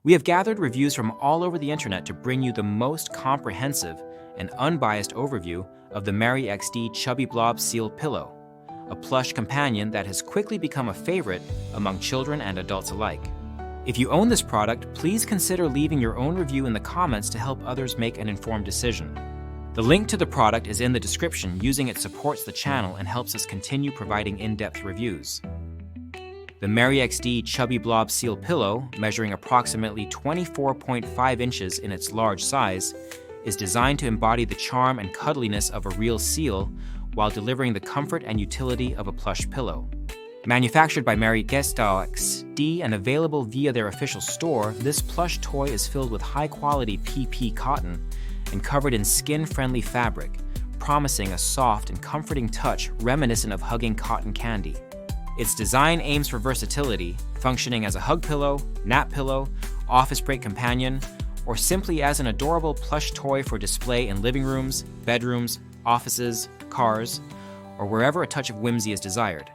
We have gathered reviews from all over the internet to bring you the most comprehensive and unbiased overview of the MerryXD Chubby Blob Seal Pillow, a plush companion that has quickly become a favorite among children and adults alike. If you own this product, please consider leaving your own review in the comments to help others make an informed decision. The link to the product is in the description. Using it supports the channel and helps us continue providing in-depth reviews. The MerryXD Chubby Blob Seal Pillow, measuring approximately 24.5 inches in its large size, is designed to embody the charm and cuddliness of a real seal while delivering the comfort and utility of a plush pillow. Manufactured by MerryXD and available via their official store, this plush toy is filled with high-quality PP cotton and covered in skin-friendly fabric, promising a soft and comforting touch reminiscent of hugging cotton candy. Its design aims for versatility, functioning as a hug pillow, nap pillow, office break companion, or simply as an adorable plush toy for display in living rooms, bedrooms, offices, cars, or wherever a touch of whimsy is desired.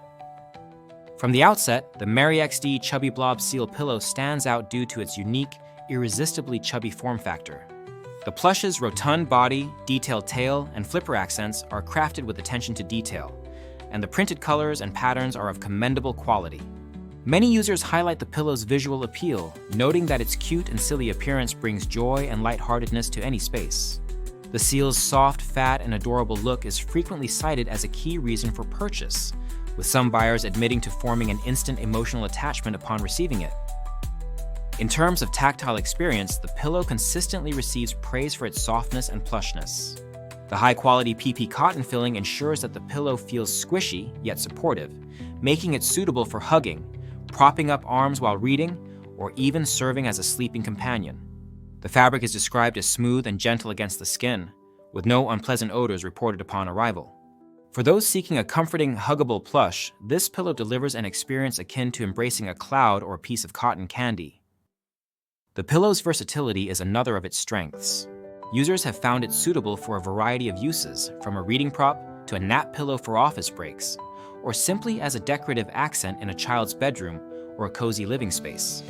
From the outset, the MerryXD Chubby Blob Seal Pillow stands out due to its unique, irresistibly chubby form factor. The plush's rotund body, detailed tail, and flipper accents are crafted with attention to detail, and the printed colors and patterns are of commendable quality. Many users highlight the pillow's visual appeal, noting that its cute and silly appearance brings joy and lightheartedness to any space. The seal's soft, fat, and adorable look is frequently cited as a key reason for purchase, with some buyers admitting to forming an instant emotional attachment upon receiving it. In terms of tactile experience, the pillow consistently receives praise for its softness and plushness. The high-quality PP cotton filling ensures that the pillow feels squishy yet supportive, making it suitable for hugging, propping up arms while reading, or even serving as a sleeping companion. The fabric is described as smooth and gentle against the skin, with no unpleasant odors reported upon arrival. For those seeking a comforting, huggable plush, this pillow delivers an experience akin to embracing a cloud or a piece of cotton candy. The pillow's versatility is another of its strengths. Users have found it suitable for a variety of uses, from a reading prop to a nap pillow for office breaks, or simply as a decorative accent in a child's bedroom or a cozy living space.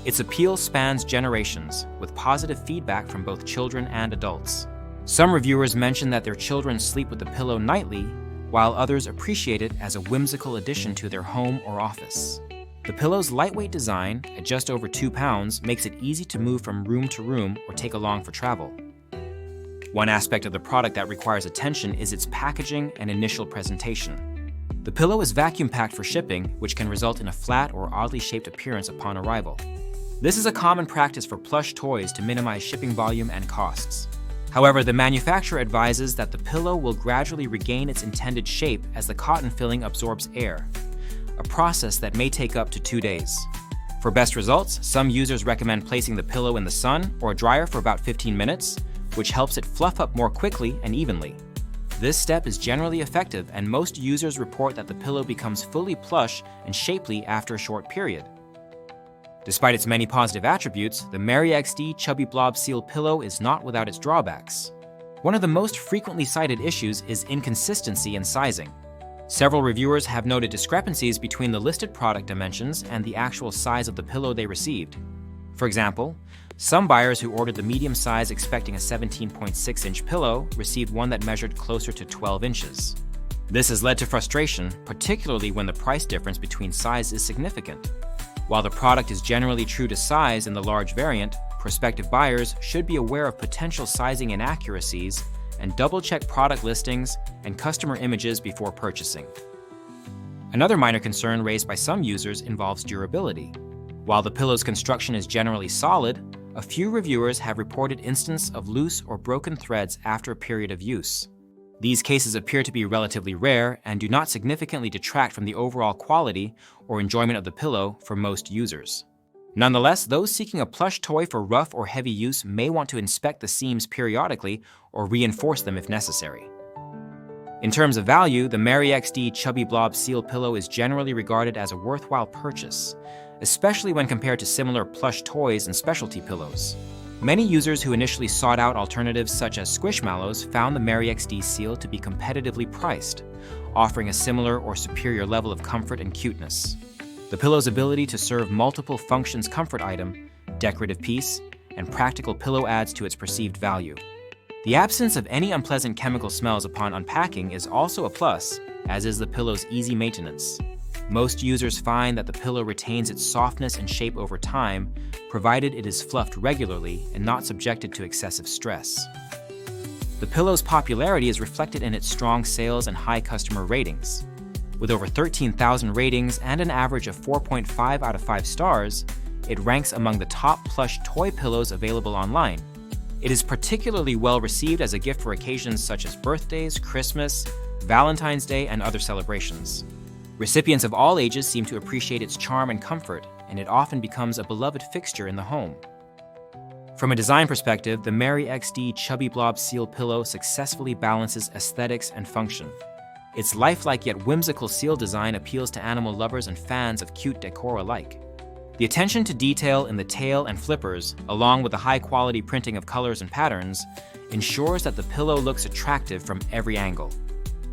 Its appeal spans generations, with positive feedback from both children and adults. Some reviewers mention that their children sleep with the pillow nightly, while others appreciate it as a whimsical addition to their home or office. The pillow's lightweight design, at just over 2 pounds, makes it easy to move from room to room or take along for travel. One aspect of the product that requires attention is its packaging and initial presentation. The pillow is vacuum-packed for shipping, which can result in a flat or oddly shaped appearance upon arrival. This is a common practice for plush toys to minimize shipping volume and costs. However, the manufacturer advises that the pillow will gradually regain its intended shape as the cotton filling absorbs air, a process that may take up to 2 days. For best results, some users recommend placing the pillow in the sun or a dryer for about 15 minutes, which helps it fluff up more quickly and evenly. This step is generally effective, and most users report that the pillow becomes fully plush and shapely after a short period. Despite its many positive attributes, the MerryXD Chubby Blob Seal Pillow is not without its drawbacks. One of the most frequently cited issues is inconsistency in sizing. Several reviewers have noted discrepancies between the listed product dimensions and the actual size of the pillow they received. For example, some buyers who ordered the medium size expecting a 17.6-inch pillow received one that measured closer to 12 inches. This has led to frustration, particularly when the price difference between size is significant. While the product is generally true to size in the large variant, prospective buyers should be aware of potential sizing inaccuracies and double-check product listings and customer images before purchasing. Another minor concern raised by some users involves durability. While the pillow's construction is generally solid, a few reviewers have reported instances of loose or broken threads after a period of use. These cases appear to be relatively rare and do not significantly detract from the overall quality or enjoyment of the pillow for most users. Nonetheless, those seeking a plush toy for rough or heavy use may want to inspect the seams periodically or reinforce them if necessary. In terms of value, the MerryXD Chubby Blob Seal Pillow is generally regarded as a worthwhile purchase, especially when compared to similar plush toys and specialty pillows. Many users who initially sought out alternatives such as Squishmallows found the MerryXD Seal to be competitively priced, offering a similar or superior level of comfort and cuteness. The pillow's ability to serve multiple functions comfort item decorative piece, and practical pillow adds to its perceived value. The absence of any unpleasant chemical smells upon unpacking is also a plus, as is the pillow's easy maintenance. Most users find that the pillow retains its softness and shape over time, provided it is fluffed regularly and not subjected to excessive stress. The pillow's popularity is reflected in its strong sales and high customer ratings. With over 13,000 ratings and an average of 4.5 out of 5 stars, it ranks among the top plush toy pillows available online. It is particularly well received as a gift for occasions such as birthdays, Christmas, Valentine's Day, and other celebrations. Recipients of all ages seem to appreciate its charm and comfort, and it often becomes a beloved fixture in the home. From a design perspective, the MerryXD Chubby Blob Seal Pillow successfully balances aesthetics and function. Its lifelike yet whimsical seal design appeals to animal lovers and fans of cute decor alike. The attention to detail in the tail and flippers, along with the high-quality printing of colors and patterns, ensures that the pillow looks attractive from every angle.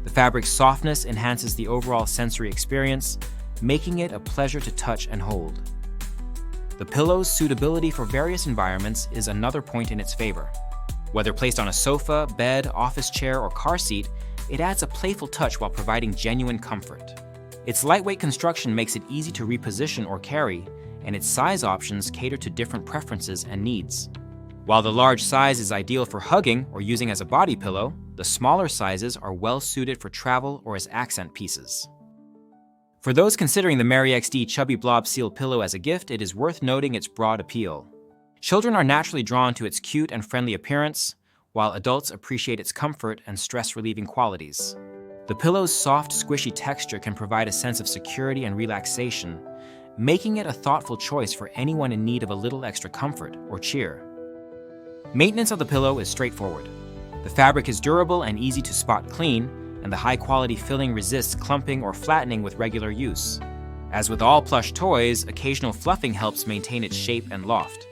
The fabric's softness enhances the overall sensory experience, making it a pleasure to touch and hold. The pillow's suitability for various environments is another point in its favor. Whether placed on a sofa, bed, office chair, or car seat, it adds a playful touch while providing genuine comfort. Its lightweight construction makes it easy to reposition or carry, and its size options cater to different preferences and needs. While the large size is ideal for hugging or using as a body pillow, the smaller sizes are well suited for travel or as accent pieces. For those considering the MerryXD Chubby Blob Seal Pillow as a gift, it is worth noting its broad appeal. Children are naturally drawn to its cute and friendly appearance, while adults appreciate its comfort and stress-relieving qualities. The pillow's soft, squishy texture can provide a sense of security and relaxation, making it a thoughtful choice for anyone in need of a little extra comfort or cheer. Maintenance of the pillow is straightforward. The fabric is durable and easy to spot clean, and the high-quality filling resists clumping or flattening with regular use. As with all plush toys, occasional fluffing helps maintain its shape and loft.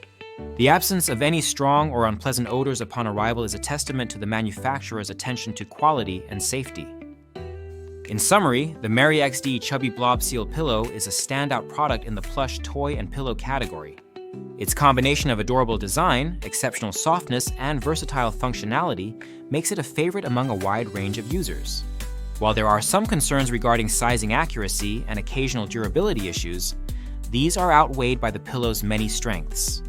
The absence of any strong or unpleasant odors upon arrival is a testament to the manufacturer's attention to quality and safety. In summary, the MerryXD Chubby Blob Seal Pillow is a standout product in the plush toy and pillow category. Its combination of adorable design, exceptional softness, and versatile functionality makes it a favorite among a wide range of users. While there are some concerns regarding sizing accuracy and occasional durability issues, these are outweighed by the pillow's many strengths.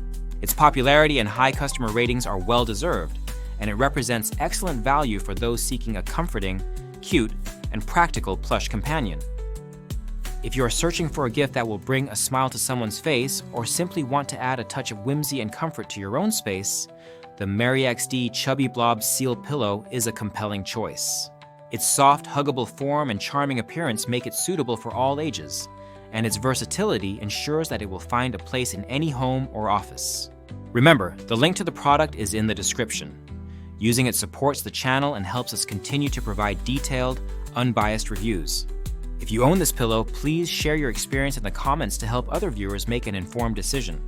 Its popularity and high customer ratings are well-deserved, and it represents excellent value for those seeking a comforting, cute, and practical plush companion. If you are searching for a gift that will bring a smile to someone's face, or simply want to add a touch of whimsy and comfort to your own space, the MerryXD Chubby Blob Seal Pillow is a compelling choice. Its soft, huggable form and charming appearance make it suitable for all ages, and its versatility ensures that it will find a place in any home or office. Remember, the link to the product is in the description. Using it supports the channel and helps us continue to provide detailed, unbiased reviews. If you own this pillow, please share your experience in the comments to help other viewers make an informed decision.